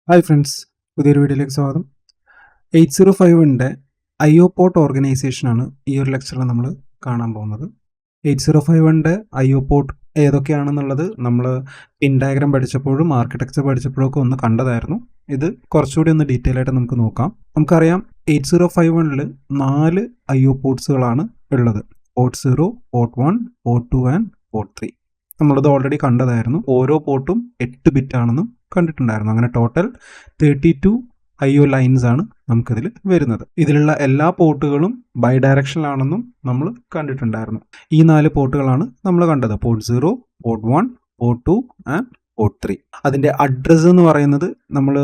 Hi friends, പുതിയൊരു വീഡിയോയിലേക്ക് സ്വാഗതം. 805ൻ്റെ IO പോർട്ട് ഓർഗനൈസേഷനാണ് ഈ ഒരു ലെക്ചറിൽ നമ്മൾ കാണാൻ പോകുന്നത്. 805ൻ്റെ IO പോർട്ട് ഏതൊക്കെയാണെന്നുള്ളത് നമ്മൾ പിൻ ഡയഗ്രം പഠിച്ചപ്പോഴും ആർക്കിടെക്ചർ പഠിച്ചപ്പോഴും ഒക്കെ ഒന്ന് കണ്ടതായിരുന്നു. ഇത് കുറച്ചുകൂടി ഒന്ന് ഡീറ്റെയിൽ ആയിട്ട് നമുക്ക് നോക്കാം. നമുക്കറിയാം 805ൽ 4 IO പോർട്ട്സുകളാണ് ഉള്ളത്. Port 0, port 1, port 2 and port 3. നമ്മളത് ഓൾറെഡി കണ്ടതായിരുന്നു. ഓരോ പോർട്ടും 8 ബിറ്റ് ആണെന്നും കണ്ടിട്ടുണ്ടായിരുന്നു. അങ്ങനെ ടോട്ടൽ 32 IO ലൈൻസ് ആണ് നമുക്കിതിൽ വരുന്നത്. ഇതിലുള്ള എല്ലാ പോർട്ടുകളും ബൈ ഡയറക്ഷനിലാണെന്നും നമ്മൾ കണ്ടിട്ടുണ്ടായിരുന്നു. ഈ 4 പോർട്ടുകളാണ് നമ്മൾ കണ്ടത്. Port 0, port 1, port 2 and port 3. അതിൻ്റെ അഡ്രസ്സ് എന്ന് പറയുന്നത് നമ്മൾ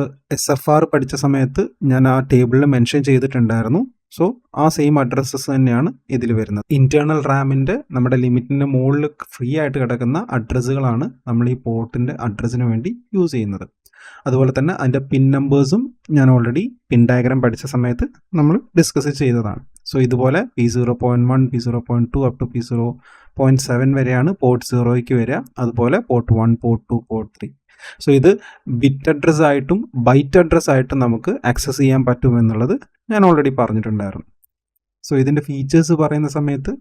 SFR പഠിച്ച സമയത്ത് ഞാൻ ആ ടേബിളിൽ മെൻഷൻ ചെയ്തിട്ടുണ്ടായിരുന്നു. സോ ആ സെയിം അഡ്രസ്സസ് തന്നെയാണ് ഇതിൽ വരുന്നത്. ഇന്റേണൽ റാമിൻ്റെ നമ്മുടെ ലിമിറ്റിൻ്റെ മുകളിൽ ഫ്രീ ആയിട്ട് കിടക്കുന്ന അഡ്രസ്സുകളാണ് നമ്മൾ ഈ പോർട്ടിൻ്റെ അഡ്രസ്സിന് വേണ്ടി യൂസ് ചെയ്യുന്നത്. അതുപോലെ തന്നെ അതിൻ്റെ പിൻ നമ്പേഴ്സും ഞാൻ ഓൾറെഡി പിൻ ഡയഗ്രാം പഠിച്ച സമയത്ത് നമ്മൾ ഡിസ്കസ് ചെയ്തതാണ്. സോ ഇതുപോലെ P0.1, P0.2 up to P0.7 വരെയാണ് പോർട്ട് 0യ്ക്ക് വരിക. അതുപോലെ പോർട്ട് 1, പോർട്ട് 2, പോർട്ട് 3. സോ ഇത് ബിറ്റ് അഡ്രസ് ആയിട്ടും ബൈറ്റ് അഡ്രസ് ആയിട്ടും നമുക്ക് ആക്സസ് ചെയ്യാൻ പറ്റുമെന്നുള്ളത് ഞാൻ ഓൾറെഡി പറഞ്ഞിട്ടുണ്ടായിരുന്നു. സോ ഇതിൻ്റെ ഫീച്ചേഴ്സ് പറയുന്ന സമയത്ത്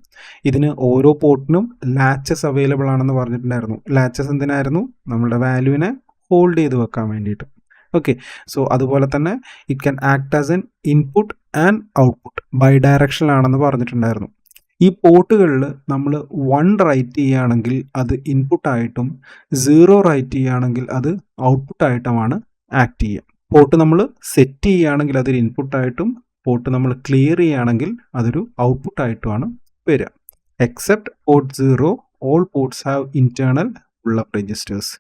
ഇതിന് ഓരോ പോർട്ടിനും ലാച്ചസ് അവൈലബിൾ ആണെന്ന് പറഞ്ഞിട്ടുണ്ടായിരുന്നു. ലാച്ചസ് എന്തിനായിരുന്നു? നമ്മളുടെ വാല്യൂവിനെ ഹോൾഡ് ചെയ്ത് വെക്കാൻ വേണ്ടിയിട്ട്. ഓക്കെ, സോ അതുപോലെ തന്നെ it can act as an input and output ബൈ ഡയറക്ഷനിലാണെന്ന് പറഞ്ഞിട്ടുണ്ടായിരുന്നു. ഈ പോർട്ടുകളിൽ നമ്മൾ 1 റൈറ്റ് ചെയ്യുകയാണെങ്കിൽ അത് ഇൻപുട്ടായിട്ടും 0 റൈറ്റ് ചെയ്യുകയാണെങ്കിൽ അത് ഔട്ട്പുട്ടായിട്ടുമാണ് ആക്ട് ചെയ്യുക. പോർട്ട് നമ്മൾ സെറ്റ് ചെയ്യുകയാണെങ്കിൽ അതൊരു ഇൻപുട്ടായിട്ടും പോർട്ട് നമ്മൾ ക്ലിയർ ചെയ്യുകയാണെങ്കിൽ അതൊരു ഔട്ട്പുട്ടായിട്ടുമാണ് വരിക. Except port 0, all ports have internal pull up registers.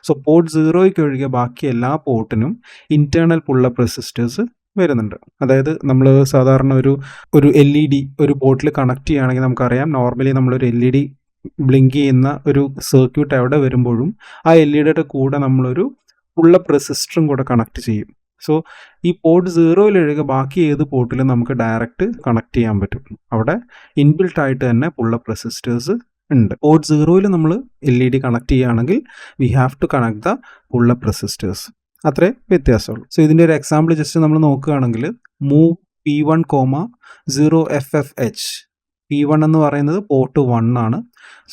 So port 0യ്ക്ക് ഒഴികെ ബാക്കി എല്ലാ പോർട്ടിനും ഇന്റേണൽ പുള്ളപ്പ് രജിസ്റ്റേഴ്സ് വരുന്നുണ്ട്. അതായത് നമ്മൾ സാധാരണ ഒരു LED ഒരു പോർട്ടിൽ കണക്ട് ചെയ്യുകയാണെങ്കിൽ നമുക്കറിയാം, നോർമലി നമ്മളൊരു LED ബ്ലിങ്ക് ചെയ്യുന്ന ഒരു സർക്യൂട്ട് എവിടെ വരുമ്പോഴും ആ LEDയുടെ കൂടെ നമ്മളൊരു പുള്ളപ്പ് റെസിസ്റ്ററും കൂടെ കണക്ട് ചെയ്യും. സോ ഈ പോർട്ട് 0യിലൊഴികെ ബാക്കി ഏത് പോർട്ടിലും നമുക്ക് ഡയറക്റ്റ് കണക്ട് ചെയ്യാൻ പറ്റും. അവിടെ ഇൻബിൽട്ട് ആയിട്ട് തന്നെ പുള്ളപ്പ് റെസിസ്റ്റേഴ്സ് ഉണ്ട്. പോർട്ട് 0യിൽ നമ്മൾ LED കണക്ട് ചെയ്യുകയാണെങ്കിൽ we have to connect the pull up resistors. അത്രേ വ്യത്യാസമുള്ളൂ. സോ ഇതിൻ്റെ ഒരു എക്സാമ്പിൾ ജസ്റ്റ് നമ്മൾ നോക്കുകയാണെങ്കിൽ മൂവ് P1, 0FFH. P1 എന്ന് പറയുന്നത് പോർട്ട് 1 ആണ്.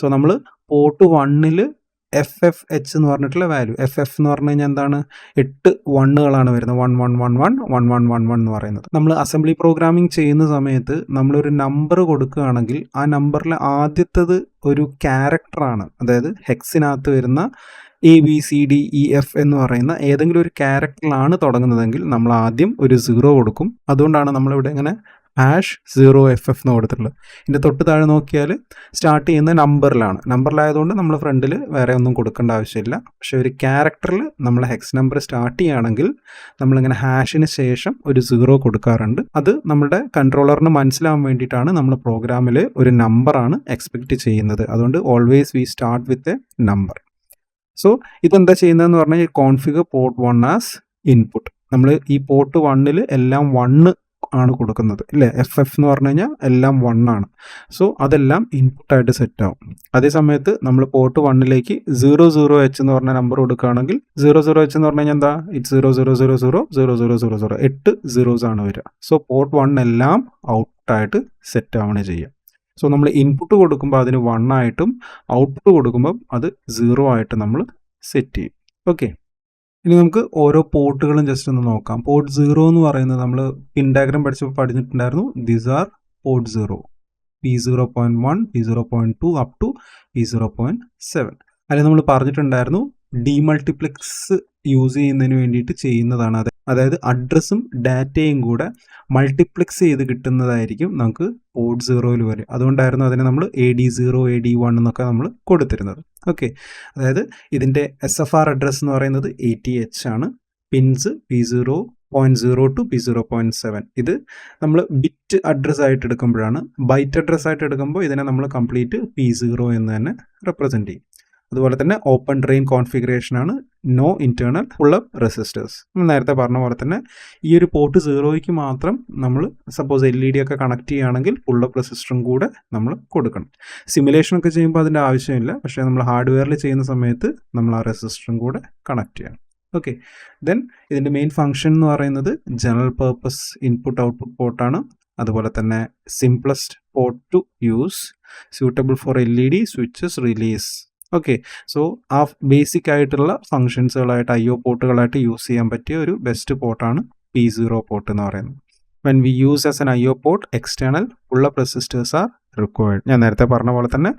സോ നമ്മൾ പോർട്ട് 1ൽ FFH എന്ന് പറഞ്ഞിട്ടുള്ള വാല്യൂ, FF എന്ന് പറഞ്ഞു കഴിഞ്ഞാൽ എന്താണ്? 8 1കളാണ് വരുന്നത്. 1111 1111 എന്ന് പറയുന്നത്. നമ്മൾ അസംബ്ലി പ്രോഗ്രാമിംഗ് ചെയ്യുന്ന സമയത്ത് നമ്മളൊരു നമ്പർ കൊടുക്കുകയാണെങ്കിൽ ആ നമ്പറിലെ ആദ്യത്തേത് ഒരു ക്യാരക്ടറാണ്. അതായത് ഹെക്സിനകത്ത് വരുന്ന ABCDEF എന്ന് പറയുന്ന ഏതെങ്കിലും ഒരു ക്യാരക്ടറിലാണ് തുടങ്ങുന്നതെങ്കിൽ നമ്മൾ ആദ്യം ഒരു 0 കൊടുക്കും. അതുകൊണ്ടാണ് നമ്മളിവിടെ ഇങ്ങനെ #0FF എന്ന് കൊടുത്തിട്ടുള്ളത്. ഇതിൻ്റെ തൊട്ട് താഴെ നോക്കിയാൽ സ്റ്റാർട്ട് ചെയ്യുന്ന നമ്പറിലായതുകൊണ്ട് നമ്മൾ ഫ്രണ്ടിൽ വേറെ ഒന്നും കൊടുക്കേണ്ട ആവശ്യമില്ല. പക്ഷേ ഒരു ക്യാരക്ടറിൽ നമ്മൾ ഹെക്സ് നമ്പർ സ്റ്റാർട്ട് ചെയ്യുകയാണെങ്കിൽ നമ്മളിങ്ങനെ #ന് ശേഷം ഒരു 0 കൊടുക്കാറുണ്ട്. അത് നമ്മുടെ കൺട്രോളറിന് മനസ്സിലാവാൻ വേണ്ടിയിട്ടാണ് നമ്മൾ പ്രോഗ്രാമിൽ ഒരു നമ്പറാണ് എക്സ്പെക്റ്റ് ചെയ്യുന്നത്. അതുകൊണ്ട് always we start with a number. So ഇതെന്താ ചെയ്യുന്നതെന്ന് പറഞ്ഞാൽ കോൺഫിഗർ പോർട്ട് 1 ആസ് ഇൻപുട്ട്. നമ്മൾ ഈ പോർട്ട് 1ൽ എല്ലാം 1 ആണ് കൊടുക്കുന്നത് അല്ലേ? FF എന്ന് പറഞ്ഞു കഴിഞ്ഞാൽ എല്ലാം 1 ആണ്. സോ അതെല്ലാം ഇൻപുട്ടായിട്ട് സെറ്റ് ആവും. അതേ സമയത്ത് നമ്മൾ പോർട്ട് 1ലേക്ക് 00H എന്ന് പറഞ്ഞ നമ്പർ കൊടുക്കുകയാണെങ്കിൽ 00H എന്ന് പറഞ്ഞു കഴിഞ്ഞാൽ എന്താ? ഇറ്റ് 00000000 8 zeros ആണ് വരിക. സോ പോർട്ട് 1 എല്ലാം ഔട്ട്പുട്ടായിട്ട് സെറ്റ് ആവുകയാണ് ചെയ്യുക. സോ നമ്മൾ ഇൻപുട്ട് കൊടുക്കുമ്പോൾ അതിന് 1 ആയിട്ടും ഔട്ട്പുട്ട് കൊടുക്കുമ്പോൾ അത് 0 ആയിട്ട് നമ്മൾ സെറ്റ് ചെയ്യും. ഓക്കെ, ഇനി നമുക്ക് ഓരോ പോർട്ടുകളും ജസ്റ്റ് ഒന്ന് നോക്കാം. പോർട്ട് 0 എന്ന് പറയുന്നത് നമ്മൾ പിൻ ഡയഗ്രം പഠിച്ചപ്പോൾ പഠിച്ചിട്ടുണ്ടായിരുന്നു. These are port 0, P0.1, P0.2 up to P0.7. അല്ലെങ്കിൽ നമ്മൾ പറഞ്ഞിട്ടുണ്ടായിരുന്നു ഡീമൾട്ടിപ്ലെക്സ് യൂസ് ചെയ്യുന്നതിന് വേണ്ടിയിട്ട് ചെയ്യുന്നതാണ്. അതായത് അഡ്രസ്സും ഡാറ്റയും കൂടെ മൾട്ടിപ്ലെക്സ് ചെയ്ത് കിട്ടുന്നതായിരിക്കും നമുക്ക് പോർട്ട് 0യിൽ വരെ. അതുകൊണ്ടായിരുന്നു അതിനെ നമ്മൾ AD0, AD1 എന്നൊക്കെ നമ്മൾ കൊടുത്തിരുന്നത്. ഓക്കെ, അതായത് ഇതിൻ്റെ SFR അഡ്രസ്സ് എന്ന് പറയുന്നത് 80H ആണ്. Pins P0.0 to P0.7. ഇത് നമ്മൾ ബിറ്റ് അഡ്രസ് ആയിട്ട് എടുക്കുമ്പോഴാണ്. ബൈറ്റ് അഡ്രസ് ആയിട്ട് എടുക്കുമ്പോൾ ഇതിനെ നമ്മൾ കംപ്ലീറ്റ് P0 എന്ന് തന്നെ റെപ്രസെൻറ്റ് ചെയ്യും. അതുപോലെ തന്നെ ഓപ്പൺ ഡ്രെയിൻ കോൺഫിഗറേഷൻ ആണ്. No internal pull up resistors. നേരത്തെ പറഞ്ഞ പോലെ തന്നെ ഈ ഒരു പോർട്ട് 0യ്ക്ക് മാത്രം നമ്മൾ സപ്പോസ് LED ഒക്കെ കണക്ട് ചെയ്യുകയാണെങ്കിൽ പുള്ളപ്പ് റെസിസ്റ്ററും കൂടെ നമ്മൾ കൊടുക്കണം. സിമുലേഷൻ ഒക്കെ ചെയ്യുമ്പോൾ അതിൻ്റെ ആവശ്യമില്ല. പക്ഷേ നമ്മൾ ഹാർഡ്വെയറിൽ ചെയ്യുന്ന സമയത്ത് നമ്മൾ ആ റെസിസ്റ്ററും കൂടെ കണക്ട് ചെയ്യണം. ഓക്കെ, ദെൻ ഇതിൻ്റെ മെയിൻ ഫങ്ഷൻ എന്ന് പറയുന്നത് ജനറൽ പേർപ്പസ് ഇൻപുട്ട് ഔട്ട്പുട്ട് പോർട്ടാണ്. അതുപോലെ തന്നെ simplest port to use, suitable for LED switches relays. Okay, so ആ ബേസിക് ആയിട്ടുള്ള ഫങ്ഷൻസുകളായിട്ട് IO പോർട്ടുകളായിട്ട് യൂസ് ചെയ്യാൻ പറ്റിയ ഒരു ബെസ്റ്റ് പോർട്ടാണ് P0 പോർട്ട് എന്ന് പറയുന്നത്. When we use as an IO port external pull-up resistors are required. ഞാൻ നേരത്തെ പറഞ്ഞ പോലെ തന്നെ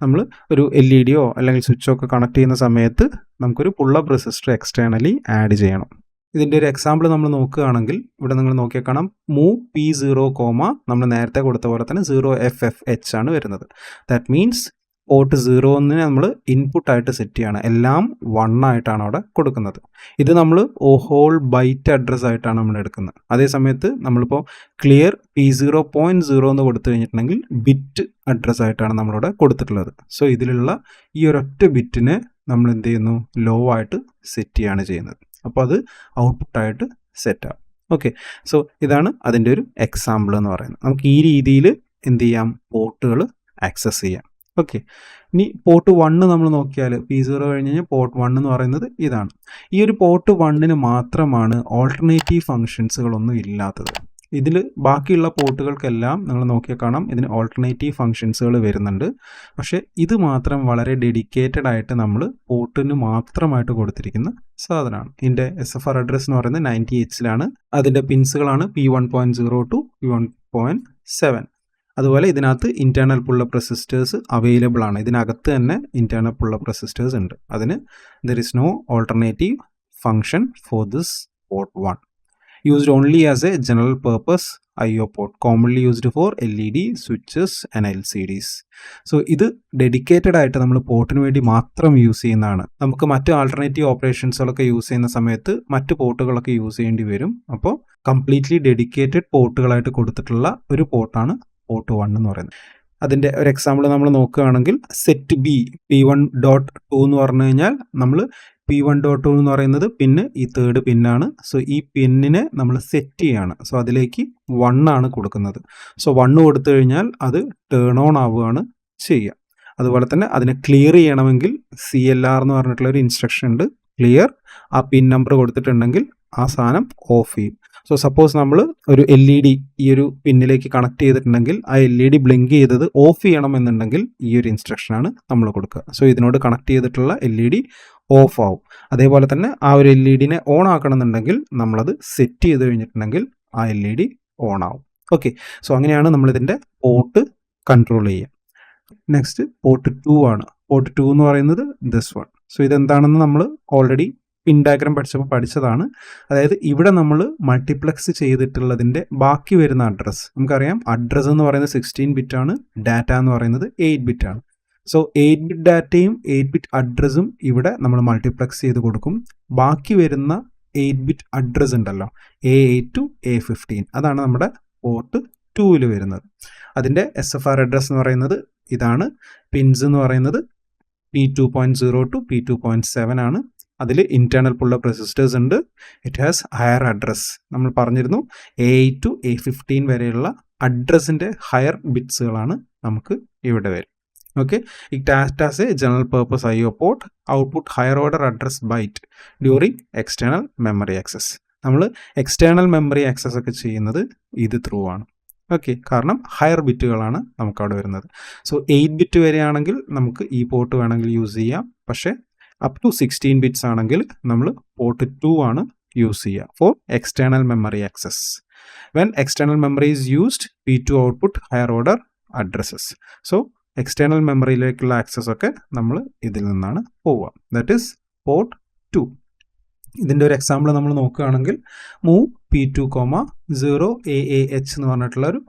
നമ്മൾ ഒരു LED-യോ അല്ലെങ്കിൽ സ്വിച്ചോ ഒക്കെ കണക്ട് ചെയ്യുന്ന സമയത്ത് നമുക്കൊരു പുൾ-അപ്പ് റെസിസ്റ്റർ എക്സ്റ്റേണലി ആഡ് ചെയ്യണം. ഇതിൻ്റെ ഒരു എക്സാമ്പിൾ നമ്മൾ നോക്കുകയാണെങ്കിൽ ഇവിടെ നിങ്ങൾ നോക്കിയാൽ കാണാം മൂവ് P0, നമ്മൾ നേരത്തെ കൊടുത്ത പോലെ തന്നെ 0FFH ആണ് വരുന്നത്. ദാറ്റ് മീൻസ് പോർട്ട് 0 നമ്മൾ ഇൻപുട്ടായിട്ട് സെറ്റ് ചെയ്യാണ്. എല്ലാം 1 ആയിട്ടാണ് അവിടെ കൊടുക്കുന്നത്. ഇത് നമ്മൾ ഹോൾ ബൈറ്റ് അഡ്രസ് ആയിട്ടാണ് നമ്മൾ എടുക്കുന്നത്. അതേ സമയത്ത് നമ്മളിപ്പോൾ ക്ലിയർ P0.0 എന്ന് കൊടുത്തു കഴിഞ്ഞിട്ടുണ്ടെങ്കിൽ ബിറ്റ് അഡ്രസ് ആയിട്ടാണ് നമ്മളിവിടെ കൊടുത്തിട്ടുള്ളത്. സോ ഇതിലുള്ള ഈ ഒരൊറ്റ ബിറ്റിനെ നമ്മൾ എന്ത് ചെയ്യുന്നു, ലോ ആയിട്ട് സെറ്റ് ചെയ്യാണ് ചെയ്യുന്നത്. അപ്പോൾ അത് ഔട്ട്പുട്ടായിട്ട് സെറ്റ് ആവും. ഓക്കെ, സോ ഇതാണ് അതിൻ്റെ ഒരു എക്സാമ്പിൾ എന്ന് പറയുന്നത്. നമുക്ക് ഈ രീതിയിൽ എന്ത് ചെയ്യാം, പോർട്ടുകൾ ആക്സസ് ചെയ്യാം. ഓക്കെ, ഇനി പോർട്ട് 1 നമ്മൾ നോക്കിയാൽ P0 കഴിഞ്ഞ് കഴിഞ്ഞാൽ പോർട്ട് 1 എന്ന് പറയുന്നത് ഇതാണ്. ഈ ഒരു പോർട്ട് 1 മാത്രമാണ് ഓൾട്ടർനേറ്റീവ് ഫങ്ഷൻസുകളൊന്നും ഇല്ലാത്തത്. ഇതിൽ ബാക്കിയുള്ള പോർട്ടുകൾക്കെല്ലാം നിങ്ങൾ നോക്കിയാൽ കാണാം ഇതിന് ഓൾട്ടർനേറ്റീവ് ഫങ്ഷൻസുകൾ വരുന്നുണ്ട്. പക്ഷേ ഇത് മാത്രം വളരെ ഡെഡിക്കേറ്റഡ് ആയിട്ട് നമ്മൾ പോർട്ടിന് മാത്രമായിട്ട് കൊടുത്തിരിക്കുന്ന സാധനമാണ്. ഇതിൻ്റെ SFR അഡ്രസ് എന്ന് പറയുന്നത് 90H അതിൻ്റെ പിൻസുകളാണ് P1.0 to P1.7. അതുപോലെ ഇതിനകത്ത് ഇൻറ്റേർണൽ പുൾ-അപ്പ് റെസിസ്റ്റേഴ്സ് അവൈലബിൾ ആണ്. ഇതിനകത്ത് തന്നെ ഇൻറ്റേർണൽ പുൾ-അപ്പ് റെസിസ്റ്റേഴ്സ് ഉണ്ട്. അതിന് there is no alternative function for this port 1. Used only as a general purpose IO port, commonly used for LED switches and LCDs. So ഇത് dedicated ആയിട്ട് നമ്മൾ പോർട്ടിന് വേണ്ടി മാത്രം യൂസ് ചെയ്യുന്നതാണ്. നമുക്ക് മറ്റ് ആൾട്ടർനേറ്റീവ് ഓപ്പറേഷൻസുകളൊക്കെ യൂസ് ചെയ്യുന്ന സമയത്ത് മറ്റ് പോർട്ടുകളൊക്കെ യൂസ് ചെയ്യേണ്ടി വരും. അപ്പോൾ കംപ്ലീറ്റ്ലി ഡെഡിക്കേറ്റഡ് പോർട്ടുകളായിട്ട് കൊടുത്തിട്ടുള്ള ഒരു പോർട്ടാണ് പോർട്ട് 1 എന്ന് പറയുന്നത്. അതിൻ്റെ ഒരു എക്സാമ്പിൾ നമ്മൾ നോക്കുകയാണെങ്കിൽ സെറ്റ് B P1.2 എന്ന് പറഞ്ഞു കഴിഞ്ഞാൽ നമ്മൾ P1.2 എന്ന് പറയുന്നത് പിന്ന് ഈ തേർഡ് പിന്നാണ്. സോ ഈ പിന്നിനെ നമ്മൾ സെറ്റ് ചെയ്യാണ്. സോ അതിലേക്ക് 1 ആണ് കൊടുക്കുന്നത്. സോ 1 കൊടുത്തു കഴിഞ്ഞാൽ അത് ടേൺ ഓൺ ആവുകയാണ് ചെയ്യുക. അതുപോലെ തന്നെ അതിനെ ക്ലിയർ ചെയ്യണമെങ്കിൽ CLR എന്ന് പറഞ്ഞിട്ടുള്ള ഒരു ഇൻസ്ട്രക്ഷൻ ഉണ്ട്. ക്ലിയർ, ആ പിൻ നമ്പർ കൊടുത്തിട്ടുണ്ടെങ്കിൽ ആ സാധനം ഓഫ് ചെയ്യും. സോ സപ്പോസ് നമ്മൾ ഒരു LED ഈ ഒരു പിന്നിലേക്ക് കണക്ട് ചെയ്തിട്ടുണ്ടെങ്കിൽ ആ LED ബ്ലിങ്ക് ചെയ്തത് ഓഫ് ചെയ്യണം എന്നുണ്ടെങ്കിൽ ഈ ഒരു ഇൻസ്ട്രക്ഷനാണ് നമ്മൾ കൊടുക്കുക. സോ ഇതിനോട് കണക്ട് ചെയ്തിട്ടുള്ള LED ഓഫ് ആവും. അതേപോലെ തന്നെ ആ ഒരു LEDനെ ഓൺ ആക്കണമെന്നുണ്ടെങ്കിൽ നമ്മളത് സെറ്റ് ചെയ്ത് കഴിഞ്ഞിട്ടുണ്ടെങ്കിൽ ആ LED ഓൺ ആവും. ഓക്കെ, സോ അങ്ങനെയാണ് നമ്മളിതിൻ്റെ പോർട്ട് കൺട്രോൾ ചെയ്യുക. നെക്സ്റ്റ് പോർട്ട് 2 ആണ്. പോർട്ട് 2 എന്ന് പറയുന്നത് ദിസ് വൺ. സോ ഇതെന്താണെന്ന് നമ്മൾ ഓൾറെഡി പിൻ ഡയഗ്രാം പഠിച്ചതാണ്. അതായത് ഇവിടെ നമ്മൾ മൾട്ടിപ്ലക്സ് ചെയ്തിട്ടുള്ളതിൻ്റെ ബാക്കി വരുന്ന അഡ്രസ്സ് നമുക്കറിയാം. അഡ്രസ്സ് എന്ന് പറയുന്നത് 16 ബിറ്റ് ആണ്, ഡാറ്റ എന്ന് പറയുന്നത് 8 ബിറ്റ് ആണ്. സോ 8 ബിറ്റ് ഡാറ്റയും 8 ബിറ്റ് അഡ്രസ്സും ഇവിടെ നമ്മൾ മൾട്ടിപ്ലക്സ് ചെയ്ത് കൊടുക്കും. ബാക്കി വരുന്ന 8 ബിറ്റ് അഡ്രസ്സ് ഉണ്ടല്ലോ, A8 to A15, അതാണ് നമ്മുടെ പോർട്ട് 2 വരുന്നത്. അതിൻ്റെ SFR അഡ്രസ്സ് എന്ന് പറയുന്നത് ഇതാണ്. പിൻസ് എന്ന് പറയുന്നത് P2.0 to P2.7 ആണ്. അതിൽ ഇൻറ്റേർണൽ പുൾ-അപ്പ് റെസിസ്റ്റേഴ്സ് ഉണ്ട്. It has higher address. നമ്മൾ പറഞ്ഞിരുന്നു A8 to A15 വരെയുള്ള അഡ്രസ്സിൻ്റെ ഹയർ ബിറ്റ്സുകളാണ് നമുക്ക് ഇവിടെ വരും. Okay, it act as a general purpose IO port, output higher order address byte during external memory access. നമ്മൾ എക്സ്റ്റേണൽ മെമ്മറി ആക്സസ് ഒക്കെ ചെയ്യുന്നത് ഇത് ത്രൂ ആണ്. ഓക്കെ, കാരണം ഹയർ ബിറ്റുകളാണ് നമുക്കവിടെ വരുന്നത്. സോ 8 ബിറ്റ് വരെയാണെങ്കിൽ നമുക്ക് ഈ പോർട്ട് വേണമെങ്കിൽ യൂസ് ചെയ്യാം. പക്ഷേ അപ് ടു 16 ബിറ്റ്സ് ആണെങ്കിൽ നമ്മൾ പോർട്ട് 2 ആണ് യൂസ് ചെയ്യുക for external memory access. When external memory is used P2 output higher order addresses. So external മെമ്മറിയിലേക്കുള്ള ആക്സസ് ഒക്കെ നമ്മൾ ഇതിൽ നിന്നാണ് പോവുക. That is port 2. ഇതിൻ്റെ ഒരു എക്സാമ്പിൾ നമ്മൾ നോക്കുകയാണെങ്കിൽ മൂവ് P2, 0AAH എന്ന് പറഞ്ഞിട്ടുള്ളൊരു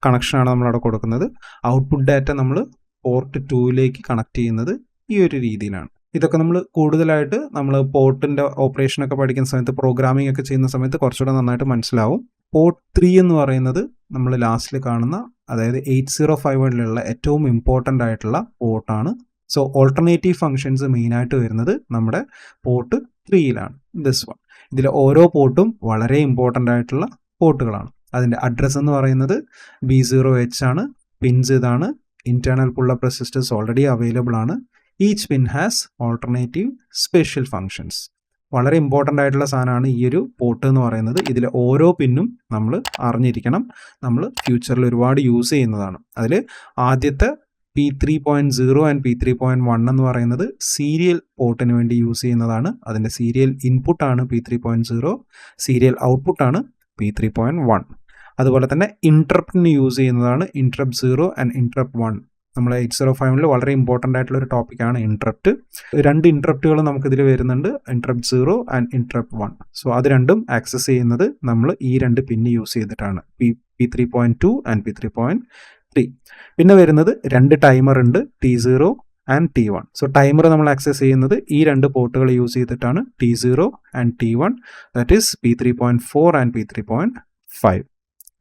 കണക്ഷനാണ് നമ്മളവിടെ കൊടുക്കുന്നത്. ഔട്ട്പുട്ട് ഡാറ്റ നമ്മൾ പോർട്ട് 2ലേക്ക് കണക്ട് ചെയ്യുന്നത് ഈ ഒരു രീതിയിലാണ്. ഇതൊക്കെ നമ്മൾ കൂടുതലായിട്ട് നമ്മൾ പോർട്ടിൻ്റെ ഓപ്പറേഷനൊക്കെ പഠിക്കുന്ന സമയത്ത്, പ്രോഗ്രാമിംഗ് ഒക്കെ ചെയ്യുന്ന സമയത്ത് കുറച്ചുകൂടെ നന്നായിട്ട് മനസ്സിലാവും. പോർട്ട് 3 എന്ന് പറയുന്നത് നമ്മൾ ലാസ്റ്റിൽ കാണുന്ന, അതായത് 8051 ഏറ്റവും ഇമ്പോർട്ടൻ്റ് ആയിട്ടുള്ള പോർട്ടാണ്. സോ ഓൾട്ടർനേറ്റീവ് ഫങ്ഷൻസ് മെയിനായിട്ട് വരുന്നത് നമ്മുടെ പോർട്ട് 3ലാണ്. This one. ഇതിൽ ഓരോ പോർട്ടും വളരെ ഇമ്പോർട്ടൻ്റ് ആയിട്ടുള്ള പോർട്ടുകളാണ്. അതിൻ്റെ അഡ്രസ്സ് എന്ന് പറയുന്നത് B0H ആണ്. പിൻസ് ഇതാണ്. Internal pull up resistors already available ആണ്. Each pin has alternative special functions. വളരെ ഇമ്പോർട്ടൻ്റ് ആയിട്ടുള്ള സാധനമാണ് ഈ ഒരു പോർട്ട് എന്ന് പറയുന്നത്. ഇതിൽ ഓരോ പിന്നും നമ്മൾ അറിഞ്ഞിരിക്കണം. നമ്മൾ ഫ്യൂച്ചറിൽ ഒരുപാട് യൂസ് ചെയ്യുന്നതാണ്. അതിൽ ആദ്യത്തെ P3.0 ആൻഡ് P3.1 എന്ന് പറയുന്നത് സീരിയൽ പോർട്ടിന് വേണ്ടി യൂസ് ചെയ്യുന്നതാണ്. അതിൻ്റെ സീരിയൽ ഇൻപുട്ടാണ് P3.0, സീരിയൽ ഔട്ട്പുട്ടാണ് P3.1. അതുപോലെ തന്നെ ഇൻട്രപ്റ്റിന് യൂസ് ചെയ്യുന്നതാണ് ഇൻട്രപ്റ്റ് 0 ആൻഡ് ഇൻട്രപ്റ്റ് 1. നമ്മൾ 8051 വളരെ ഇമ്പോർട്ടൻ്റ് ആയിട്ടുള്ള ഒരു ടോപ്പിക്കാണ് ഇൻട്രപ്റ്റ്. 2 ഇൻട്രപ്റ്റുകൾ നമുക്കിതിൽ വരുന്നുണ്ട്, ഇൻട്രപ്റ്റ് 0 ആൻഡ് ഇൻട്രപ്റ്റ് 1. സോ അത് രണ്ടും ആക്സസ് ചെയ്യുന്നത് നമ്മൾ ഈ 2 പിന്ന് യൂസ് ചെയ്തിട്ടാണ്, P3.2 ആൻഡ് P3.3. പിന്നെ വരുന്നത് 2 ടൈമർ ഉണ്ട്, T0 and T1. So timer നമ്മൾ ആക്സസ് ചെയ്യുന്നത് ഈ 2 പോർട്ടുകൾ യൂസ് ചെയ്തിട്ടാണ്, T0 and T1, that is P3.4 and P3.5.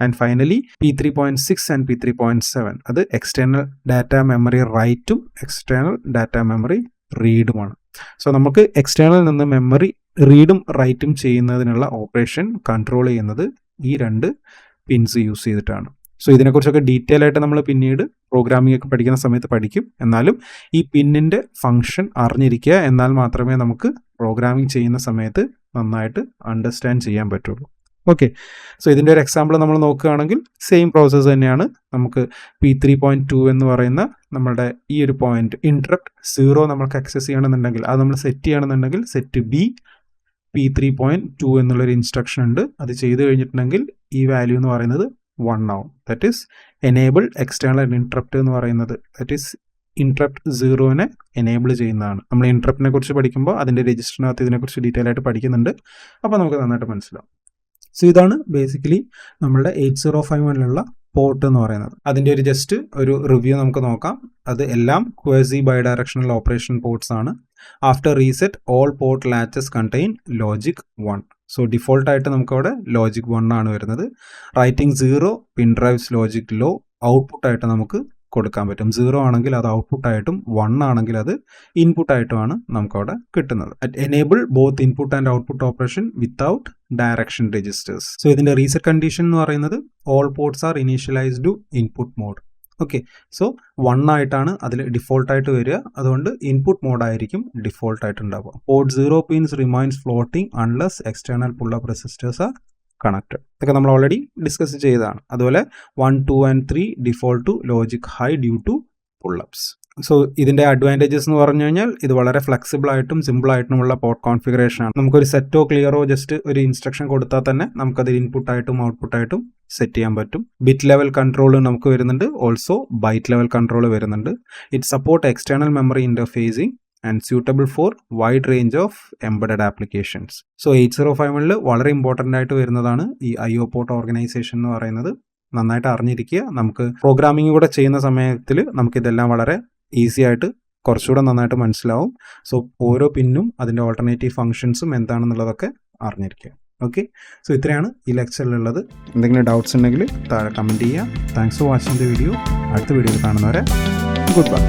And finally P3.6 and P3.7 അത് എക്സ്റ്റേണൽ ഡാറ്റ മെമ്മറി റൈറ്റും എക്സ്റ്റേണൽ ഡാറ്റ മെമ്മറി റീഡുമാണ്. സോ നമുക്ക് എക്സ്റ്റേണൽ നിന്ന് മെമ്മറി റീഡും റൈറ്റും ചെയ്യുന്നതിനുള്ള ഓപ്പറേഷൻ കൺട്രോൾ ചെയ്യുന്നത് ഈ 2 പിൻസ് യൂസ് ചെയ്തിട്ടാണ്. സോ ഇതിനെക്കുറിച്ചൊക്കെ ഡീറ്റെയിൽ ആയിട്ട് നമ്മൾ പിന്നീട് പ്രോഗ്രാമിംഗ് ഒക്കെ പഠിക്കുന്ന സമയത്ത് പഠിക്കും. എന്നാലും ഈ പിന്നിൻ്റെ ഫങ്ഷൻ അറിഞ്ഞിരിക്കുക, എന്നാൽ മാത്രമേ നമുക്ക് പ്രോഗ്രാമിംഗ് ചെയ്യുന്ന സമയത്ത് നന്നായിട്ട് അണ്ടർസ്റ്റാൻഡ് ചെയ്യാൻ പറ്റുള്ളൂ. ഓക്കെ, സോ ഇതിൻ്റെ ഒരു എക്സാമ്പിൾ നമ്മൾ നോക്കുകയാണെങ്കിൽ സെയിം പ്രോസസ്സ് തന്നെയാണ്. നമുക്ക് P3.2 എന്ന് പറയുന്ന നമ്മളുടെ ഈ ഒരു പോയിന്റ് ഇൻട്രപ്റ്റ് 0 നമുക്ക് ആക്സസ് ചെയ്യണമെന്നുണ്ടെങ്കിൽ, അത് നമ്മൾ സെറ്റ് ചെയ്യണമെന്നുണ്ടെങ്കിൽ സെറ്റ് B P3.2 എന്നുള്ളൊരു ഇൻസ്ട്രക്ഷൻ ഉണ്ട്. അത് ചെയ്ത് കഴിഞ്ഞിട്ടുണ്ടെങ്കിൽ ഈ വാല്യൂ എന്ന് പറയുന്നത് 1 ആവും. That is enable external interrupt എന്ന് പറയുന്നത്, ദാറ്റ് ഈസ് ഇൻട്രപ്റ്റ് 0നെ എനേബിൾ ചെയ്യുന്നതാണ്. നമ്മൾ ഇൻട്രപ്റ്റിനെ കുറിച്ച് പഠിക്കുമ്പോൾ അതിൻ്റെ രജിസ്റ്ററിനകത്ത് ഇതിനെക്കുറിച്ച് ഡീറ്റെയിൽ ആയിട്ട് പഠിക്കുന്നുണ്ട്. അപ്പോൾ നമുക്ക് നന്നായിട്ട് മനസ്സിലാവും. സോ ഇതാണ് ബേസിക്കലി നമ്മളുടെ 8051ലുള്ള പോർട്ട് എന്ന് പറയുന്നത്. അതിൻ്റെ ഒരു ജസ്റ്റ് ഒരു റിവ്യൂ നമുക്ക് നോക്കാം. അത് എല്ലാം quasi bidirectional operation ports ആണ്. After reset all port latches contain logic 1. So ഡിഫോൾട്ടായിട്ട് നമുക്കവിടെ ലോജിക് 1 ആണ് വരുന്നത്. Writing 0 pin drives logic low ഔട്ട്പുട്ടായിട്ട് നമുക്ക് കൊടുക്കാൻ പറ്റും. 0 ആണെങ്കിൽ അത് ഔട്ട്പുട്ടായിട്ടും 1 ആണെങ്കിൽ അത് ഇൻപുട്ടായിട്ടുമാണ് നമുക്കവിടെ കിട്ടുന്നത്. Enable both input and output operation without direction registers. So ഇതിൻ്റെ റീസെറ്റ് കണ്ടീഷൻ എന്ന് പറയുന്നത് all ports are initialized to input mode. Okay, so 1 ആയിട്ടാണ് അതിൽ ഡിഫോൾട്ടായിട്ട് വരിക. അതുകൊണ്ട് ഇൻപുട്ട് മോഡായിരിക്കും ഡിഫോൾട്ടായിട്ട് ഉണ്ടാവുക. Port 0 pins remains floating unless external pull up resistors are connected. ഇതൊക്കെ നമ്മൾ ഓൾറെഡി ഡിസ്കസ് ചെയ്തതാണ്. അതുപോലെ 1, 2 and 3 default to logic high due to pullups. So ഇതിൻ്റെ അഡ്വാൻറ്റേജസ് എന്ന് പറഞ്ഞു കഴിഞ്ഞാൽ ഇത് വളരെ ഫ്ലെക്സിബിൾ ആയിട്ടും സിമ്പിൾ ആയിട്ടുമുള്ള പോർട്ട് കോൺഫിഗറേഷൻ ആണ്. നമുക്കൊരു സെറ്റോ ക്ലിയറോ ജസ്റ്റ് ഒരു ഇൻസ്ട്രക്ഷൻ കൊടുത്താൽ തന്നെ നമുക്കത് ഇൻപുട്ടായിട്ടും ഔട്ട്പുട്ടായിട്ടും സെറ്റ് ചെയ്യാൻ പറ്റും. ബിറ്റ് ലെവൽ കൺട്രോൾ നമുക്ക് വരുന്നുണ്ട്, ഓൾസോ ബൈറ്റ് ലെവൽ കൺട്രോൾ വരുന്നുണ്ട്. It support external memory interfacing and suitable for wide range of embedded applications. So 8051ൽ വളരെ ഇമ്പോർട്ടൻ്റ് ആയിട്ട് വരുന്നതാണ് ഈ IO പോർട്ട് ഓർഗനൈസേഷൻ എന്ന് പറയുന്നത്. നന്നായിട്ട് അറിഞ്ഞിരിക്കുക. നമുക്ക് പ്രോഗ്രാമിംഗ് കൂടെ ചെയ്യുന്ന സമയത്തിൽ നമുക്കിതെല്ലാം വളരെ ഈസി ആയിട്ട് കുറച്ചുകൂടെ നന്നായിട്ട് മനസ്സിലാവും. സോ ഓരോ പിന്നും അതിൻ്റെ ഓൾട്ടർനേറ്റീവ് ഫങ്ഷൻസും എന്താണെന്നുള്ളതൊക്കെ അറിഞ്ഞിരിക്കുക. ഓക്കെ, സോ ഇത്രയാണ് ഈ ലെക്ചറിലുള്ളത്. എന്തെങ്കിലും ഡൗട്ട്സ് ഉണ്ടെങ്കിൽ താഴെ കമൻറ്റ് ചെയ്യുക. Thanks for watching the video. അടുത്ത വീഡിയോയിൽ കാണുന്നവരെ ഗുഡ് ബൈ.